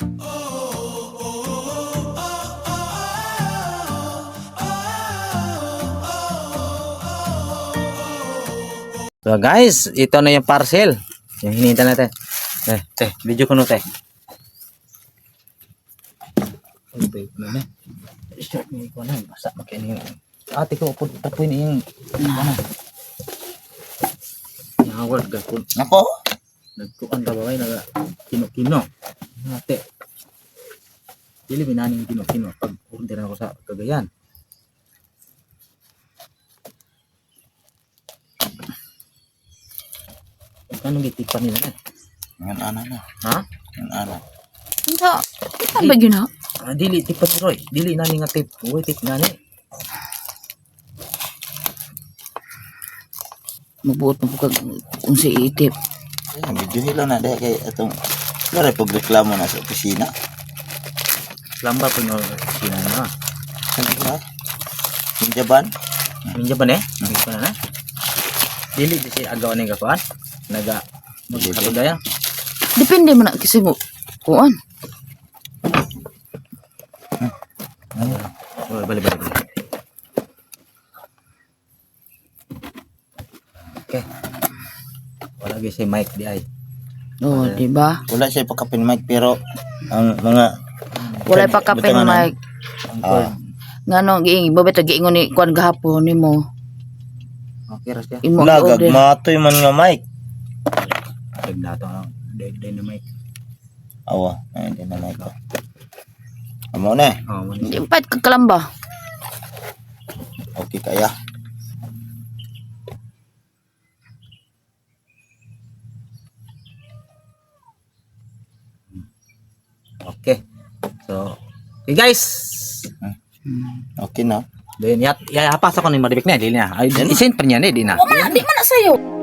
So guys, ito na yung parcel. Yung hinihintay natin. Video ko no te. Wait na na. Short ni ko na. Basta makini. Ate ko po tapuin yung ano. Naward gapon. Nako. Nagkuan ta ba kay naga kino-kino. Ate. Dili binaning kino-kino pag order ako sa Cagayan. Anong gitipan nila na? Ngan ana na. Ha? Ngan ana. Hindi. Ano ba yun ha? Dili tipan ni Roy. Dili nani nga tip. Uy, tip nani. Mabuot mo kag kung si itip. Ay, medyo hilo na dahil kay itong lari pagreklamo na sa opisina. Lamba po yung sina na. Ano ba? Hinjaban? Minja ba ne? Minja pa na na. Dili di si agaw ni kakuan. Naga magkatugaya. Depende man na kasi mo. Kuan. Oh, bali. Okay. Wala gyud si Mike di ay. Oh, di ba? Wala siya pagkapin mic pero ang mga Wala pa kapin mic. Ngano giing babeta giingon ni kuan gahapon nimo. Okay ra siya. Imo nagag order. matoy man nga mic. Deg na to ang dynamite. Awa, ay hindi na mic ko. Amo na. Oh, man. Di pa kag kalamba. Okay kaya. Okay. So, okay guys. Okay na. Then yat ya apa sa ko ni Maribek na dili na. Ay, isin pa niya ni di na. Di man na sayo.